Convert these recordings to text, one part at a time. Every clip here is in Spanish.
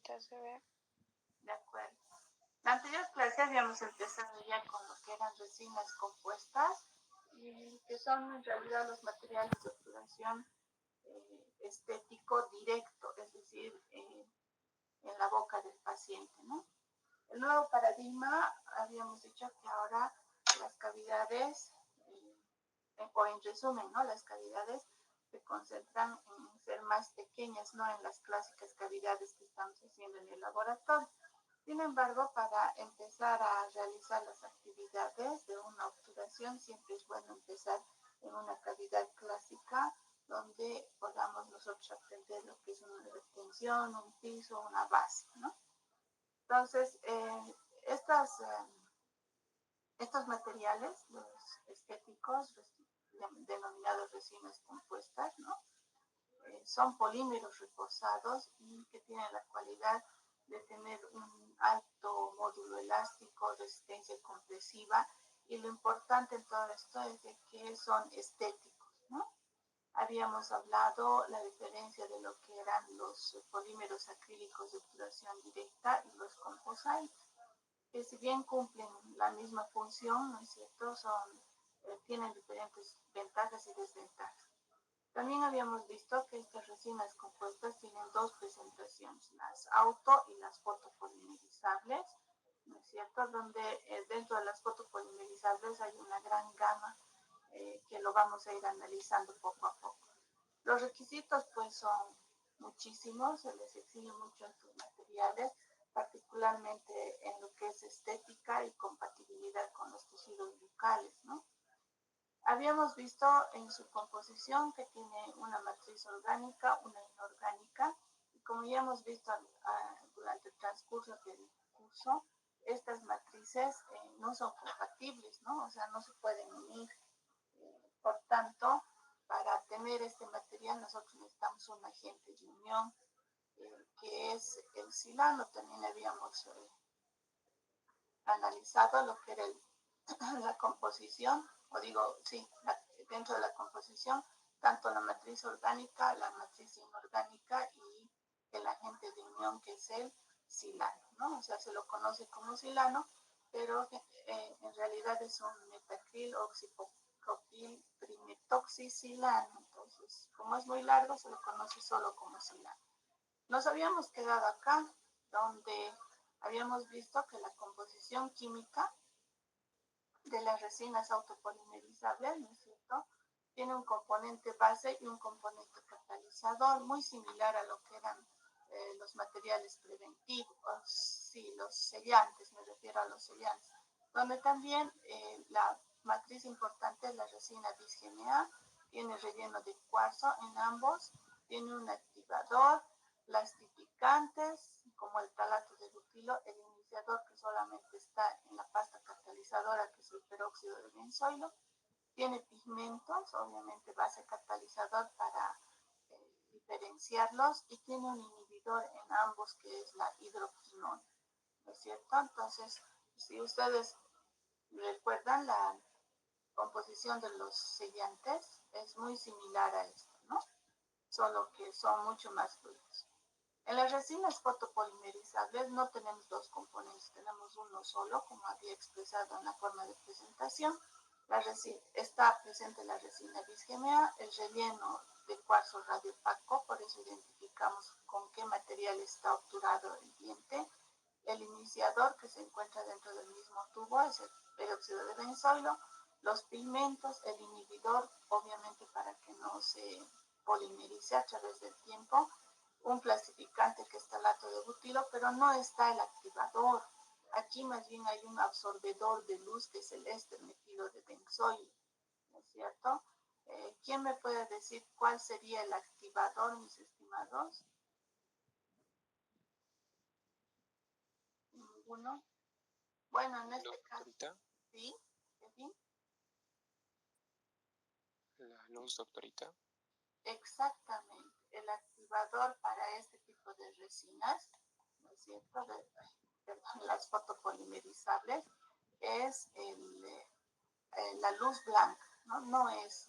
ahorita se ve. De acuerdo. La anterior clase habíamos empezado ya con lo que eran resinas compuestas, que son en realidad los materiales de obturación estético directo, es decir, en la boca del paciente, ¿no? El nuevo paradigma, habíamos dicho que ahora las cavidades, o en resumen, ¿no? Las cavidades se concentran en ser más pequeñas, no en las clásicas cavidades que estamos haciendo en el laboratorio. Sin embargo, para empezar a realizar las actividades de una obturación, siempre es bueno empezar en una cavidad clásica donde podamos nosotros aprender lo que es una retención, un piso, una base, ¿no? Entonces, estos materiales, los estéticos, denominados resinas compuestas, ¿no? Son polímeros reforzados y que tienen la cualidad de tener un alto módulo elástico, resistencia compresiva, y lo importante en todo esto es de que son estéticos, ¿no? Habíamos hablado la diferencia de lo que eran los polímeros acrílicos de obturación directa y los composites, que si bien cumplen la misma función, ¿no es cierto?, tienen diferentes ventajas y desventajas. También habíamos visto que estas resinas compuestas tienen dos presentaciones, las auto y las fotopolimerizables, ¿no es cierto?, donde dentro de las fotopolimerizables hay una gran gama que lo vamos a ir analizando poco a poco. Los requisitos pues son muchísimos, se les exige mucho a estos materiales, particularmente en lo que es estética y compatibilidad con los tejidos bucales, ¿no? Habíamos visto en su composición que tiene una matriz orgánica, una inorgánica, y como ya hemos visto durante el transcurso del curso, estas matrices no son compatibles, ¿no? O sea, no se pueden unir. Por tanto, para tener este material nosotros necesitamos un agente de unión, que es el silano. También habíamos analizado lo que era la composición, o digo, sí, dentro de la composición, tanto la matriz orgánica, la matriz inorgánica y el agente de unión, que es el silano, ¿no? O sea, se lo conoce como silano, pero en realidad es un metacril oxipropil primetoxicilano. Entonces, como es muy largo, se lo conoce solo como silano. Nos habíamos quedado acá, donde habíamos visto que la composición química de las resinas autopolimerizables, ¿no es cierto?, tiene un componente base y un componente catalizador, muy similar a lo que eran los materiales preventivos, sí, los sellantes, me refiero a los sellantes, donde también la matriz importante es la resina bis-GMA, tiene relleno de cuarzo en ambos, tiene un activador, plastificantes como el talato de butilo, el iniciador que solamente está en la pasta catalizadora, que es el peróxido de benzoilo, tiene pigmentos, obviamente base catalizador para diferenciarlos, y tiene un inhibidor en ambos, que es la hidroquinona, ¿no es cierto? Entonces, si ustedes recuerdan, la composición de los sellantes es muy similar a esto, ¿no? Solo que son mucho más duros. En las resinas fotopolimerizables no tenemos dos componentes, tenemos uno solo, como había expresado en la forma de presentación. Está presente la resina bis-GMA, el relleno de cuarzo radiopaco, por eso identificamos con qué material está obturado el diente. El iniciador, que se encuentra dentro del mismo tubo, es el peróxido de benzoilo. Los pigmentos, el inhibidor, obviamente para que no se polimerice a través del tiempo, un plastificante, que es talato de butilo, pero no está el activador. Aquí más bien hay un absorbedor de luz, que es el éster metilo de benzoilo, ¿no es cierto? ¿Quién me puede decir cuál sería el activador, mis estimados? ¿Ninguno? Bueno, en este caso, ¿sí? ¿Sí? La luz, doctorita. Exactamente. El activador para este tipo de resinas, ¿no es cierto?, las fotopolimerizables, es la luz blanca, ¿no? No es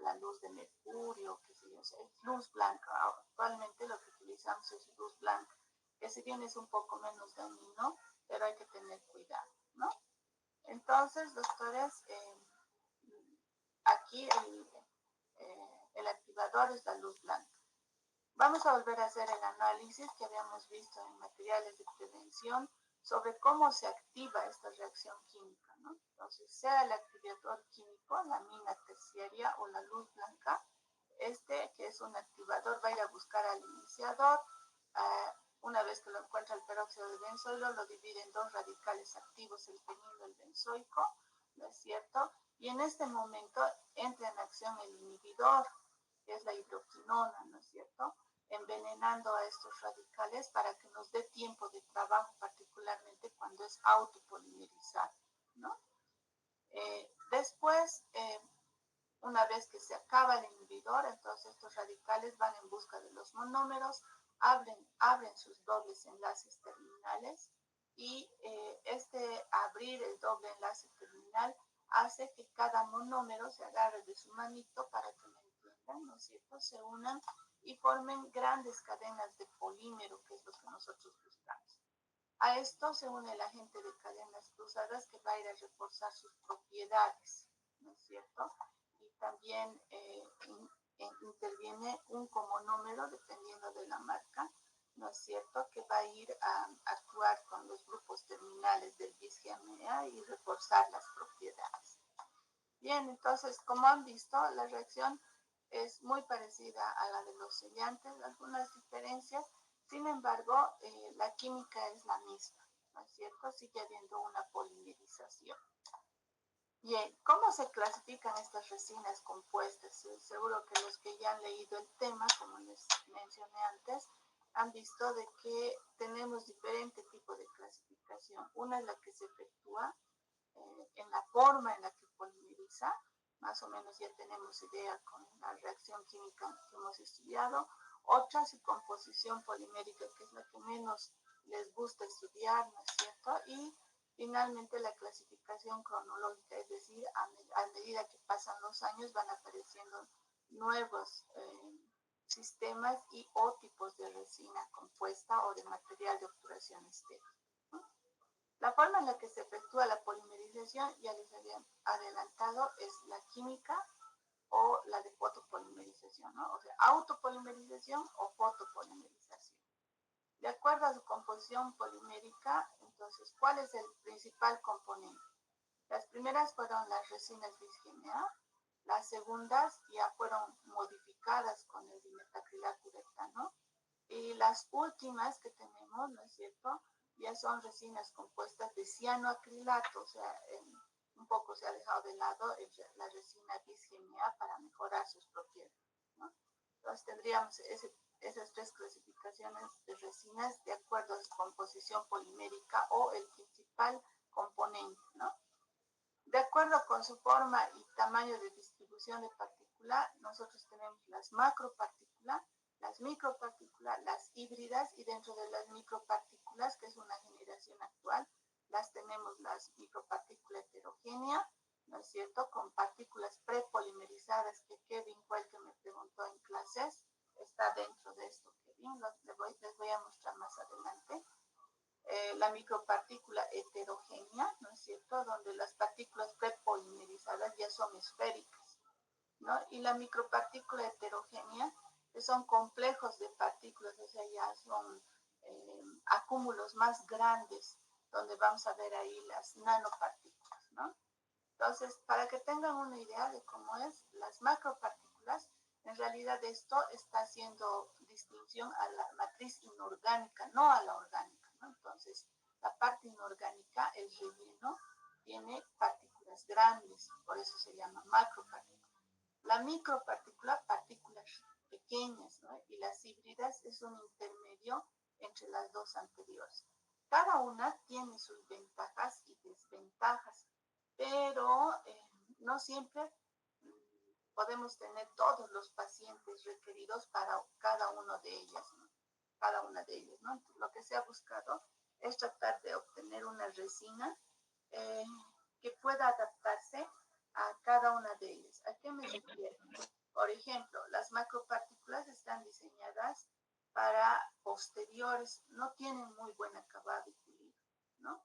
la luz de mercurio, qué sé yo, o sea, es luz blanca. Actualmente lo que utilizamos es luz blanca, que si bien es un poco menos dañino, pero hay que tener cuidado, ¿no? Entonces, doctores, aquí el activador es la luz blanca. Vamos a volver a hacer el análisis que habíamos visto en materiales de prevención sobre cómo se activa esta reacción química, ¿no? Entonces, sea el activador químico, la mina terciaria o la luz blanca, este, que es un activador, va a ir a buscar al iniciador. Una vez que lo encuentra el peróxido de benzoilo, lo divide en dos radicales activos, el penilo y el benzoico, ¿no es cierto? Y en este momento entra en acción el inhibidor, que es la hidroquinona, ¿no es cierto? Envenenando a estos radicales para que nos dé tiempo de trabajo, particularmente cuando es autopolimerizado, ¿no? Después, una vez que se acaba el inhibidor, entonces estos radicales van en busca de los monómeros, abren sus dobles enlaces terminales y este abrir el doble enlace terminal hace que cada monómero se agarre de su manito para que me entiendan, ¿no es cierto? Se unan y formen grandes cadenas de polímero, que es lo que nosotros buscamos. A esto se une el agente de cadenas cruzadas que va a ir a reforzar sus propiedades, ¿no es cierto? Y también interviene un comonómero, dependiendo de la marca, ¿no es cierto?, que va a ir a actuar con los grupos terminales del bis-GMA y reforzar las propiedades. Bien, entonces, como han visto, la reacción es muy parecida a la de los sellantes, algunas diferencias. Sin embargo, la química es la misma, ¿no es cierto? Sigue habiendo una polimerización. Bien, ¿cómo se clasifican estas resinas compuestas? Seguro que los que ya han leído el tema, como les mencioné antes, han visto de que tenemos diferentes tipos de clasificación. Una es la que se efectúa en la forma en la que polimeriza, más o menos ya tenemos idea con la reacción química que hemos estudiado. Otra, su composición polimérica, que es la que menos les gusta estudiar, ¿no es cierto? Y finalmente la clasificación cronológica, es decir, a medida que pasan los años van apareciendo nuevos sistemas y o tipos de resina compuesta o de material de obturación estéril. La forma en la que se efectúa la polimerización, ya les había adelantado, es la química o la de fotopolimerización, ¿no? O sea, autopolimerización o fotopolimerización. De acuerdo a su composición polimérica, entonces, ¿cuál es el principal componente? Las primeras fueron las resinas bis-GMA, las segundas ya fueron modificadas con el dimetacrilato uretano, y las últimas que tenemos, ¿no es cierto?, ya son resinas compuestas de cianoacrilato, o sea, un poco se ha dejado de lado la resina bis-GMA para mejorar sus propiedades, ¿no? Entonces tendríamos esas tres clasificaciones de resinas de acuerdo a su composición polimérica o el principal componente, ¿no? De acuerdo con su forma y tamaño de distribución de partícula, nosotros tenemos las macropartículas, las micropartículas, las híbridas, y dentro de las micropartículas, que es una generación actual, las tenemos las micropartículas heterogéneas, ¿no es cierto?, con partículas prepolimerizadas, que Kevin fue el que me preguntó en clases, está dentro de esto, Kevin, les voy a mostrar más adelante. La micropartícula heterogénea, ¿no es cierto?, donde las partículas prepolimerizadas ya son esféricas, ¿no? Y la micropartícula heterogénea, que son complejos de partículas, o sea, ya son acúmulos más grandes, donde vamos a ver ahí las nanopartículas, ¿no? Entonces, para que tengan una idea de cómo es, las macropartículas, en realidad esto está haciendo distinción a la matriz inorgánica, no a la orgánica, ¿no? Entonces, la parte inorgánica, el relleno, tiene partículas grandes, por eso se llama macropartícula. La micropartícula, partículas pequeñas, ¿no? Y las híbridas es un intermedio entre las dos anteriores. Cada una tiene sus ventajas y desventajas, pero no siempre podemos tener todos los pacientes requeridos para cada uno de ellas, ¿no? Cada una de ellas, ¿no? Entonces, lo que se ha buscado es tratar de obtener una resina que pueda adaptarse a cada una de ellas. ¿A qué me refiero? Por ejemplo, las macropartículas están diseñadas para posteriores, no tienen muy buen acabado y pulido, ¿no?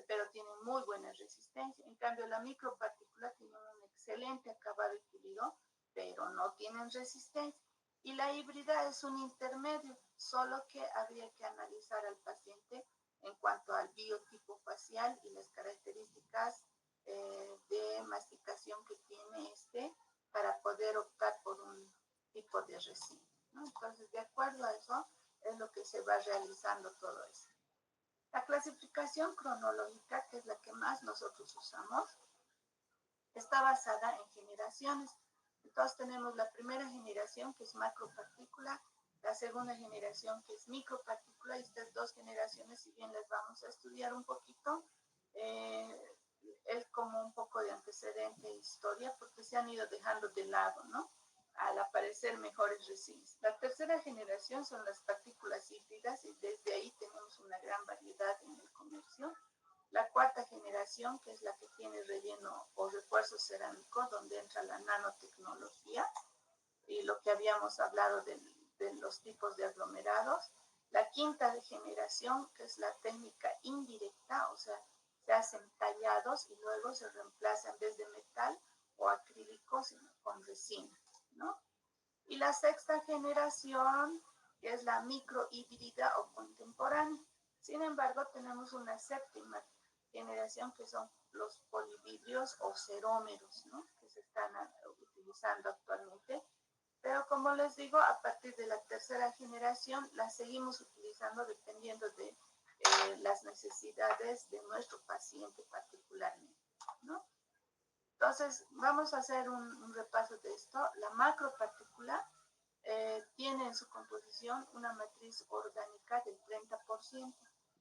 Pero tienen muy buena resistencia. En cambio, la micropartícula tiene un excelente acabado y pulido, pero no tienen resistencia. Y la híbrida es un intermedio, solo que habría que analizar al paciente en cuanto al biotipo facial y las características de masticación que tiene para poder optar por un tipo de resina, ¿no? Entonces, de acuerdo a eso, es lo que se va realizando todo eso. La clasificación cronológica, que es la que más nosotros usamos, está basada en generaciones. Entonces tenemos la primera generación, que es macropartícula, la segunda generación, que es micropartícula, y estas dos generaciones, si bien las vamos a estudiar un poquito, es como un poco de antecedente e historia, porque se han ido dejando de lado, ¿no? Al aparecer mejores resinas. La tercera generación son las partículas híbridas, y desde ahí tenemos una gran variedad en el comercio. La cuarta generación, que es la que tiene relleno o refuerzo cerámico, donde entra la nanotecnología y lo que habíamos hablado de los tipos de aglomerados. La quinta generación, que es la técnica indirecta, o sea, se hacen tallados y luego se reemplazan desde metal o acrílicos con resina, ¿no? Y la sexta generación, que es la microhíbrida o contemporánea. Sin embargo, tenemos una séptima generación, que son los polividrios o cerómeros, ¿no? Que se están utilizando actualmente. Pero como les digo, a partir de la tercera generación la seguimos utilizando dependiendo de las necesidades de nuestro paciente particularmente, ¿no? Entonces, vamos a hacer un repaso de esto. La macropartícula tiene en su composición una matriz orgánica del 30%.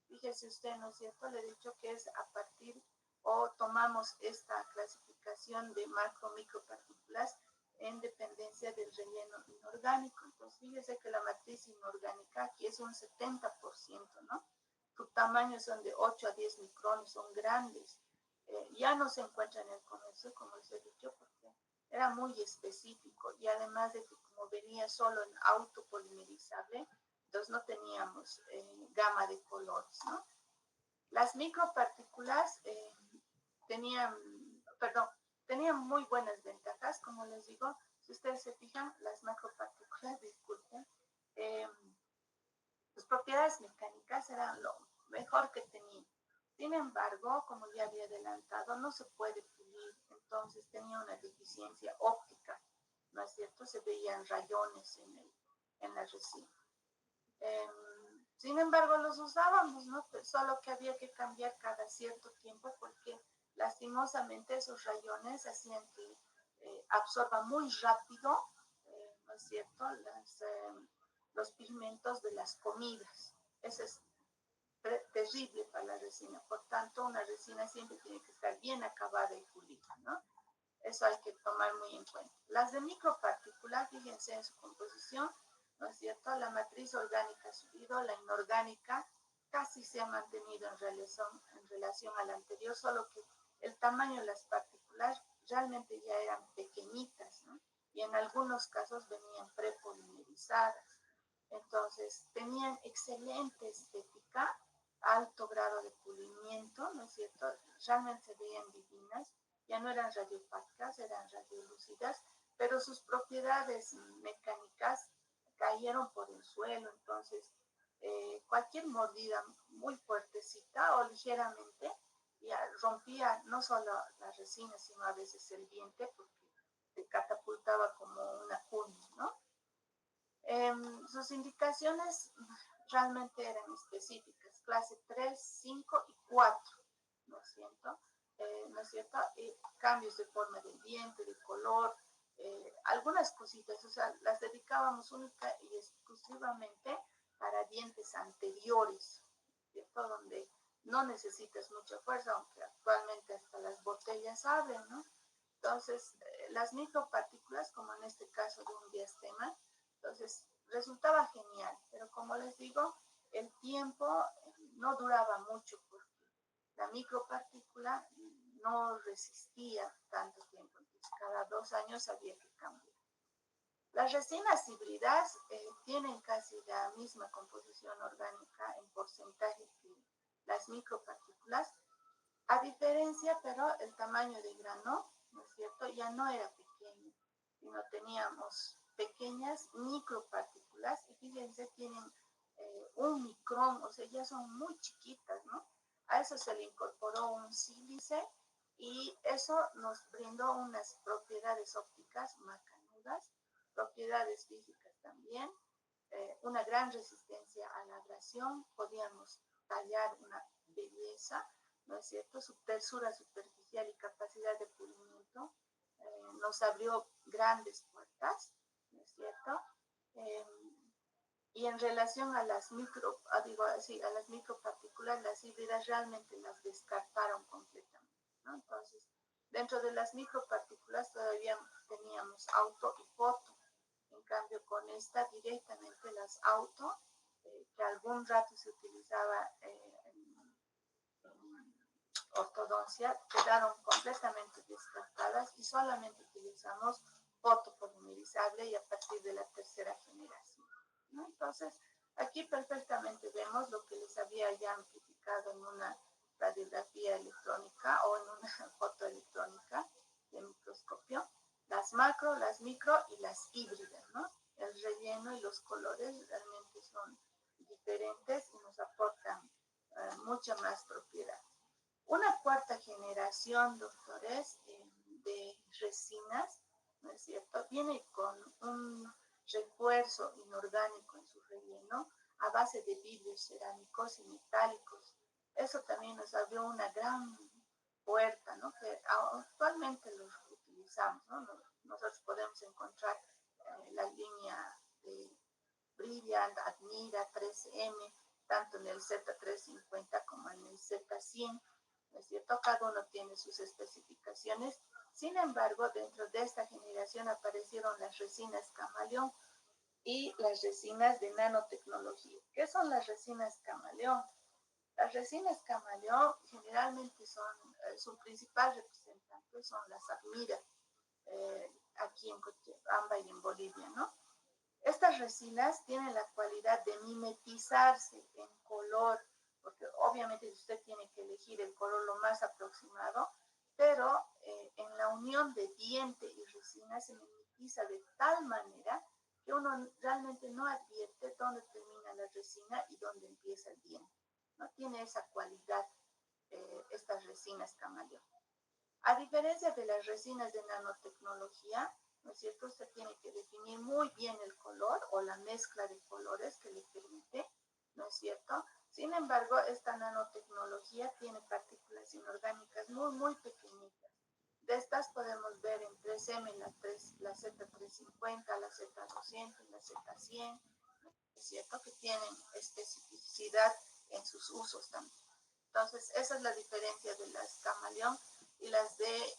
Fíjese usted, ¿no es cierto? Le he dicho que es a partir o tomamos esta clasificación de macro-micropartículas en dependencia del relleno inorgánico. Entonces, fíjese que la matriz inorgánica aquí es un 70%, ¿no? Su tamaño son de 8 a 10 micrones, son grandes. Ya no se encuentra en el comercio, como les he dicho, porque era muy específico y además de que como venía solo en autopolimerizable, entonces no teníamos gama de colores, ¿no? Las micropartículas tenían, perdón, tenían muy buenas ventajas, como les digo, si ustedes se fijan, las macropartículas, disculpen, sus propiedades mecánicas eran lo mejor que tenían. Sin embargo, como ya había adelantado, no se puede pulir, entonces tenía una deficiencia óptica, ¿no es cierto? Se veían rayones en la resina. Sin embargo, los usábamos, ¿no? Pero solo que había que cambiar cada cierto tiempo porque lastimosamente esos rayones hacían que absorba muy rápido, ¿no es cierto?, los pigmentos de las comidas. Eso es terrible para la resina. Por tanto, una resina siempre tiene que estar bien acabada y pulida, ¿no? Eso hay que tomar muy en cuenta. Las de micropartículas, fíjense en su composición, ¿no es cierto? La matriz orgánica ha subido, la inorgánica casi se ha mantenido en relación a la anterior, solo que el tamaño de las partículas realmente ya eran pequeñitas, ¿no? Y en algunos casos venían prepolimerizadas. Entonces, tenían excelente estética, alto grado de pulimiento, ¿no es cierto? Realmente se veían divinas, ya no eran radiopáticas, eran radiolúcidas, pero sus propiedades mecánicas cayeron por el suelo, entonces cualquier mordida muy fuertecita o ligeramente ya rompía no solo la resina, sino a veces el diente, porque se catapultaba como una cuña, ¿no? Sus indicaciones realmente eran específicas, clase 3, 5 y 4, ¿no es cierto? ¿No es cierto? Cambios de forma del diente, de color, algunas cositas, o sea, las dedicábamos única y exclusivamente para dientes anteriores, ¿cierto? Donde no necesitas mucha fuerza, aunque actualmente hasta las botellas abren, ¿no? Entonces, las micropartículas, como en este caso de un diastema, entonces resultaba genial, pero como les digo, el tiempo no duraba mucho porque la micropartícula no resistía tanto tiempo. Entonces, cada 2 años había que cambiar. Las resinas híbridas tienen casi la misma composición orgánica en porcentaje que las micropartículas, a diferencia, pero el tamaño de grano, ¿no es cierto?, ya no era pequeño, sino teníamos pequeñas micropartículas, y fíjense, tienen 1 micrón, o sea, ya son muy chiquitas, ¿no? A eso se le incorporó un sílice y eso nos brindó unas propiedades ópticas macanudas, propiedades físicas también, una gran resistencia a la abrasión, podíamos tallar una belleza, ¿no es cierto? Su tersura superficial y capacidad de pulimiento nos abrió grandes puertas, ¿no es cierto? Y en relación a las a las micropartículas, las híbridas realmente las descartaron completamente, ¿no? Entonces, dentro de las micropartículas todavía teníamos auto y foto. En cambio, con esta directamente las auto, que algún rato se utilizaba en ortodoncia, quedaron completamente descartadas y solamente utilizamos fotopolimerizable y a partir de la tercera generación, ¿no? Entonces, aquí perfectamente vemos lo que les había ya amplificado en una radiografía electrónica o en una foto electrónica de microscopio, las macro, las micro y las híbridas, ¿no? El relleno y los colores realmente son diferentes y nos aportan mucha más propiedad. Una cuarta generación, doctores, de resinas, ¿no es cierto?, viene con un refuerzo inorgánico en su relleno a base de vidrios cerámicos y metálicos. Eso también nos abrió una gran puerta, ¿no?, que actualmente los utilizamos, ¿no? Nosotros podemos encontrar la línea de Brilliant, Admira, 3M, tanto en el Z350 como en el Z100, ¿no es cierto? Cada uno tiene sus especificaciones. Sin embargo, dentro de esta generación aparecieron las resinas camaleón y las resinas de nanotecnología. ¿Qué son las resinas camaleón? Las resinas camaleón generalmente su principal representante son las Admira, aquí en Cochabamba y en Bolivia, ¿no? Estas resinas tienen la cualidad de mimetizarse en color, porque obviamente usted tiene que elegir el color lo más aproximado, pero en la unión de diente y resina se mimetiza de tal manera que uno realmente no advierte dónde termina la resina y dónde empieza el diente. No tiene esa cualidad estas resinas camaleón. A diferencia de las resinas de nanotecnología, ¿no es cierto?, usted tiene que definir muy bien el color o la mezcla de colores que le permite, ¿no es cierto? Sin embargo, esta nanotecnología tiene partículas inorgánicas muy, muy pequeñitas. De estas podemos ver en 3M, la Z350, la Z200, la Z100, ¿no es cierto?, que tienen especificidad en sus usos también. Entonces, esa es la diferencia de las camaleón y las de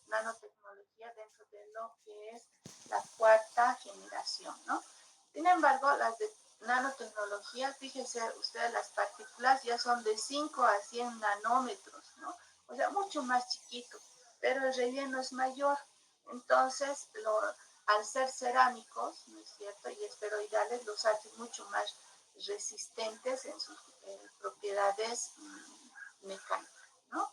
nanotecnología dentro de lo que es la cuarta generación, ¿no? Sin embargo, las de nanotecnología, fíjense ustedes, las partículas ya son de 5 a 100 nanómetros, ¿no? O sea, mucho más chiquito, pero el relleno es mayor. Entonces, al ser cerámicos, ¿no es cierto?, y esferoidales, los hacen mucho más resistentes en sus propiedades mecánicas, ¿no?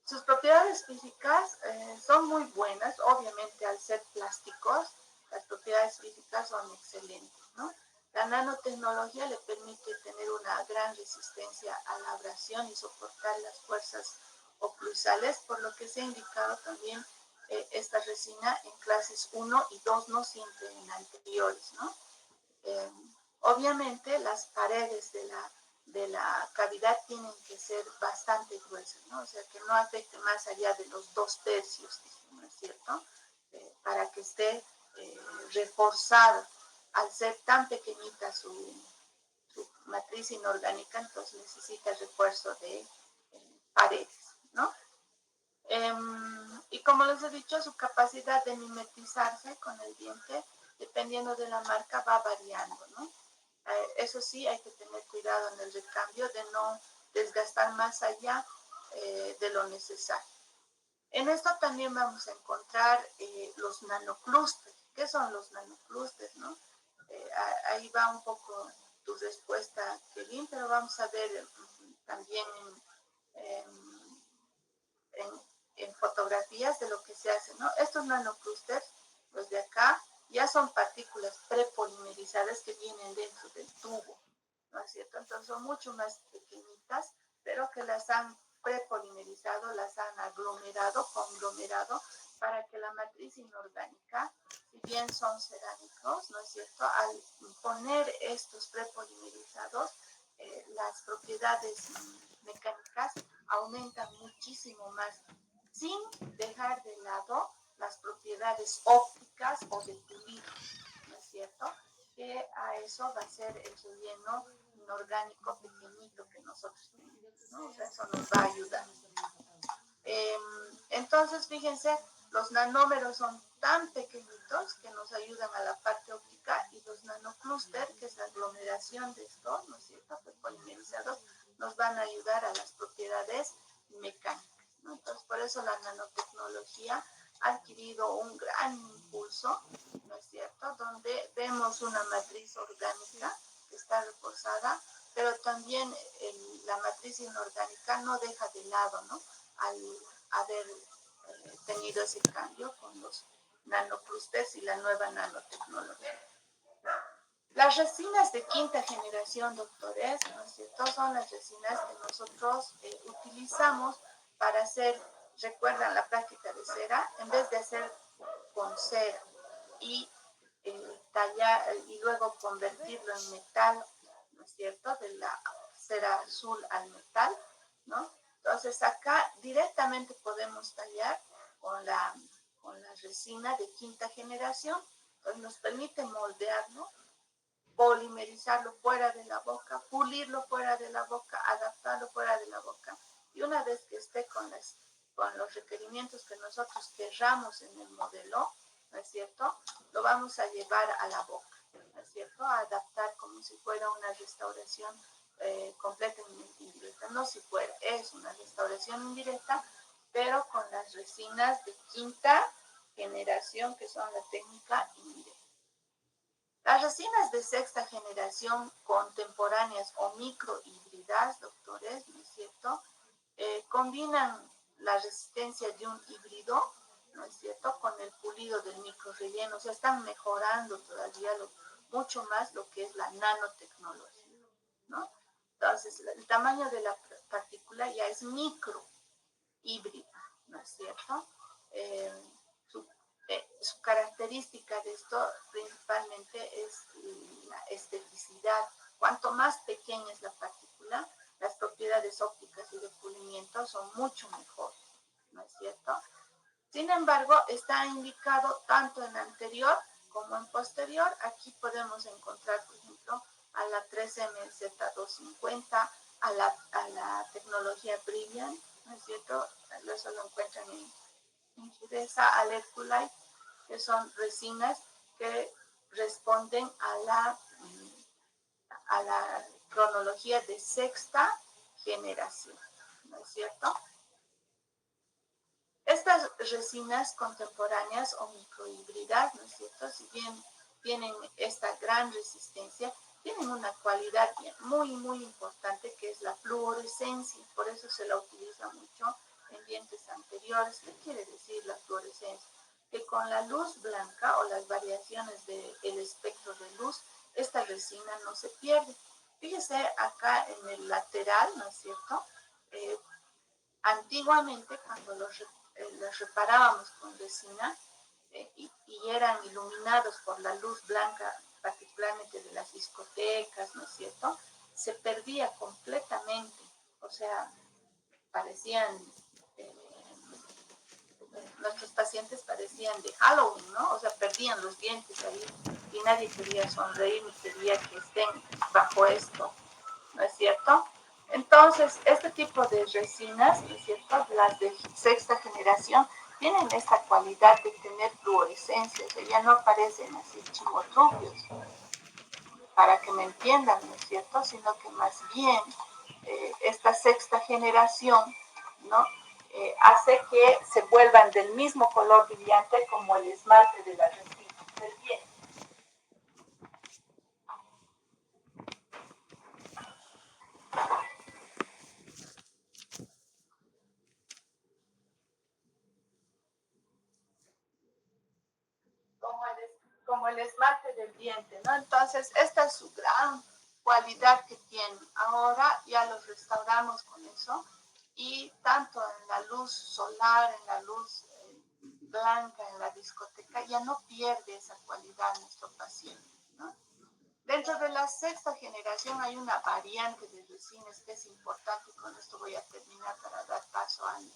Sus propiedades físicas son muy buenas, obviamente al ser plásticos, las propiedades físicas son excelentes, ¿no? La nanotecnología le permite tener una gran resistencia a la abrasión y soportar las fuerzas oclusales, por lo que se ha indicado también esta resina en clases 1 y 2, no siempre en anteriores, ¿no? Obviamente las paredes de la cavidad tienen que ser bastante gruesas, ¿no? O sea, que no afecte más allá de los 2/3, ¿no es cierto? Para que esté reforzada. Al ser tan pequeñita su matriz inorgánica, entonces necesita refuerzo de paredes, ¿no? Y como les he dicho, su capacidad de mimetizarse con el diente, dependiendo de la marca, va variando, ¿no? Eso sí, hay que tener cuidado en el recambio de no desgastar más allá de lo necesario. En esto también vamos a encontrar los nanoclústeres. ¿Qué son los nanoclústeres, no? Ahí va un poco tu respuesta, Kevin, pero vamos a ver también en fotografías de lo que se hace, ¿no? Estos nanoclústeres, los de acá, ya son partículas prepolimerizadas que vienen dentro del tubo, ¿no es cierto? Entonces son mucho más pequeñitas, pero que las han prepolimerizado, las han aglomerado, conglomerado, para que la matriz inorgánica, si bien son cerámicos, ¿no es cierto? Al poner estos prepolimerizados, las propiedades mecánicas aumentan muchísimo más, sin dejar de lado las propiedades ópticas o de pulido, ¿no es cierto? Que a eso va a ser el relleno inorgánico pequeñito que nosotros tenemos, ¿no? O sea, eso nos va a ayudar. Entonces, fíjense, los nanómeros son tan pequeñitos que nos ayudan a la parte óptica, y los nanoclúster, que es la aglomeración de estos, ¿no es cierto?, polimerizados, nos van a ayudar a las propiedades mecánicas, ¿no? Entonces, por eso la nanotecnología ha adquirido un gran impulso, ¿no es cierto?, donde vemos una matriz orgánica que está reforzada, pero también la matriz inorgánica no deja de lado, ¿no?, al haber tenido ese cambio con los nanoclústeres y la nueva nanotecnología. Las resinas de quinta generación, doctores, ¿no es cierto?, son las resinas que nosotros utilizamos para hacer, recuerdan la práctica de cera, en vez de hacer con cera y tallar y luego convertirlo en metal, ¿no es cierto?, de la cera azul al metal, ¿no? Entonces acá directamente podemos tallar con la resina de quinta generación. Entonces nos permite moldearlo, polimerizarlo fuera de la boca, pulirlo fuera de la boca, adaptarlo fuera de la boca. Y una vez que esté con los requerimientos que nosotros querramos en el modelo, ¿no es cierto?, lo vamos a llevar a la boca, ¿no es cierto?, a adaptar como si fuera una restauración completamente indirecta. No si fuera, es una restauración indirecta, pero con las resinas de quinta generación, que son la técnica indirecta. Las resinas de sexta generación contemporáneas o microhíbridas, doctores, ¿no es cierto?, combinan la resistencia de un híbrido, ¿no es cierto?, con el pulido del microrelleno. O sea, están mejorando todavía mucho más lo que es la nanotecnología, ¿no? Entonces, el tamaño de la partícula ya es microhíbrida, ¿no es cierto? Su característica de esto principalmente es la esteticidad. Cuanto más pequeña es la partícula, las propiedades ópticas y de pulimiento son mucho mejores, ¿no es cierto? Sin embargo, está indicado tanto en anterior como en posterior. Aquí podemos encontrar, por ejemplo, a la 3MZ250, a la tecnología Brilliant, ¿no es cierto? Eso lo encuentran en Gidesa, Alerculite, que son resinas que responden a la cronología de sexta generación, ¿no es cierto? Estas resinas contemporáneas o microhíbridas, ¿no es cierto?, si bien tienen esta gran resistencia, tienen una cualidad muy, muy importante, que es la fluorescencia. Por eso se la utiliza mucho en dientes anteriores. ¿Qué quiere decir la fluorescencia? Que con la luz blanca o las variaciones del espectro de luz, esta resina no se pierde. Fíjese acá en el lateral, ¿no es cierto? Antiguamente, cuando los reparábamos con resina y eran iluminados por la luz blanca, particularmente de las discotecas, ¿no es cierto?, se perdía completamente. O sea, parecían, nuestros pacientes parecían de Halloween, ¿no? O sea, perdían los dientes ahí y nadie quería sonreír ni quería que estén bajo esto, ¿no es cierto? Entonces, este tipo de resinas, ¿no es cierto?, las de sexta generación, tienen esta cualidad de tener fluorescencia, o sea, ya no aparecen así chimotrupios, para que me entiendan, ¿no es cierto?, sino que más bien esta sexta generación ¿no? Hace que se vuelvan del mismo color brillante como el esmalte de la resina del diente. Como el esmalte del diente, ¿no? Entonces, esta es su gran cualidad que tiene. Ahora ya los restauramos con eso y tanto en la luz solar, en la luz blanca, en la discoteca, ya no pierde esa cualidad nuestro paciente, ¿no? Dentro de la sexta generación hay una variante de resines que es importante y con esto voy a terminar para dar paso al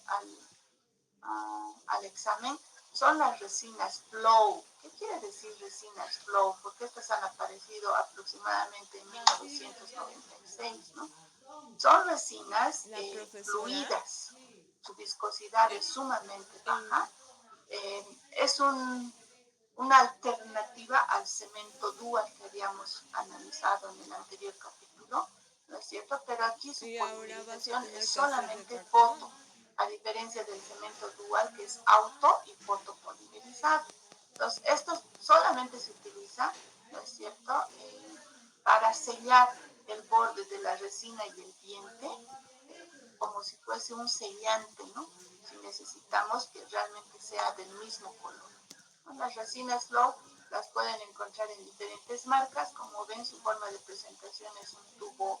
examen. Son las resinas flow. ¿Qué quiere decir resinas flow? Porque estas han aparecido aproximadamente en 1996, ¿no? Son resinas fluidas. Su viscosidad es sumamente baja. Es una alternativa al cemento dual que habíamos analizado en el anterior capítulo, ¿no es cierto? Pero aquí su polimerización es solamente foto, a diferencia del cemento dual que es auto y fotopolimerizado. Entonces, esto solamente se utiliza, ¿no es cierto?, para sellar el borde de la resina y el diente, como si fuese un sellante, ¿no? Si necesitamos que realmente sea del mismo color. Las resinas Flow las pueden encontrar en diferentes marcas. Como ven, su forma de presentación es un tubo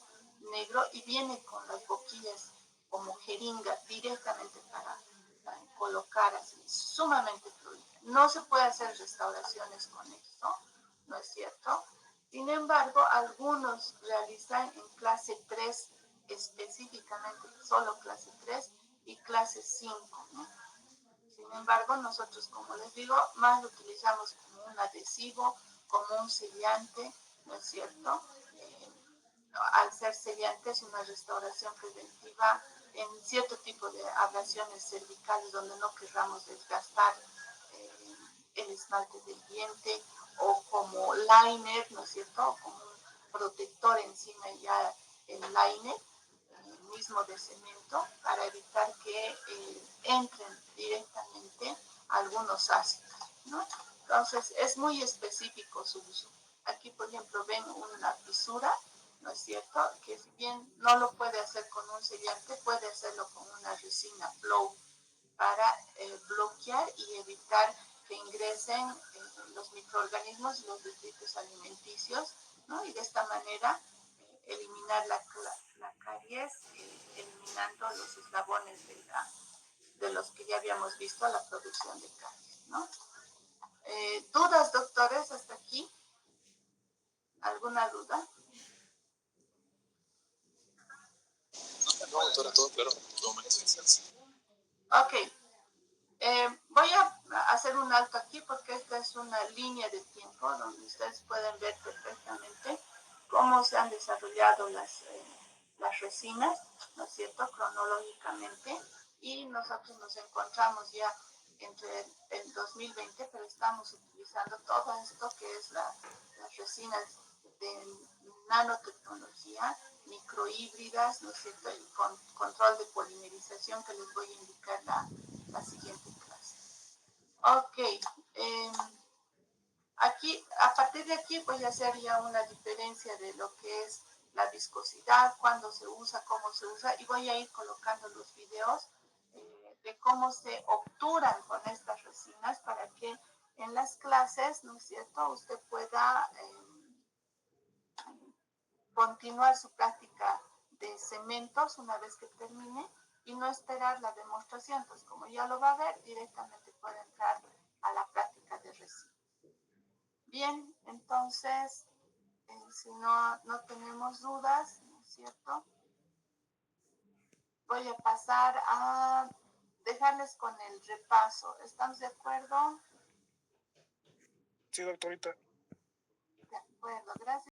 negro y viene con las boquillas como jeringa directamente para colocar así, sumamente fluida. No se puede hacer restauraciones con esto, ¿no es cierto? Sin embargo, algunos realizan en clase 3 específicamente, solo clase 3 y clase 5, ¿no? Sin embargo, nosotros, como les digo, más lo utilizamos como un adhesivo, como un sellante, ¿no es cierto? Al ser sellante es una restauración preventiva en cierto tipo de ablaciones cervicales donde no querramos desgastar el esmalte del diente, o como liner, ¿no es cierto? O como un protector encima ya el liner mismo de cemento para evitar que entren directamente algunos ácidos, ¿no? Entonces es muy específico su uso. Aquí, por ejemplo, ven una fisura, ¿no es cierto? Que si bien no lo puede hacer con un sellante, puede hacerlo con una resina flow para bloquear y evitar que ingresen los microorganismos y los detritos alimenticios, ¿no? Y de esta manera eliminar la caries, eliminando los eslabones de los que ya habíamos visto la producción de caries, ¿no? ¿Dudas, doctores, hasta aquí? ¿Alguna duda? No, doctora, todo claro. Todo me Ok. Voy a hacer un alto aquí porque esta es una línea de tiempo donde ustedes pueden ver perfectamente cómo se han desarrollado las resinas, ¿no es cierto?, cronológicamente, y nosotros nos encontramos ya entre el 2020, pero estamos utilizando todo esto que es las resinas de nanotecnología, microhíbridas, ¿no es cierto?, y con control de polimerización que les voy a indicar la siguiente clase. Ok, aquí, a partir de aquí voy a hacer ya una diferencia de lo que es la viscosidad, cuándo se usa, cómo se usa, y voy a ir colocando los videos de cómo se obturan con estas resinas para que en las clases, ¿no es cierto?, usted pueda continuar su práctica de cementos una vez que termine y no esperar la demostración. Pues como ya lo va a ver, directamente puede entrar a la práctica de resinas. Bien, entonces, si no tenemos dudas, ¿no es cierto?, voy a pasar a dejarles con el repaso. ¿Estamos de acuerdo? Sí, doctorita. De acuerdo, gracias.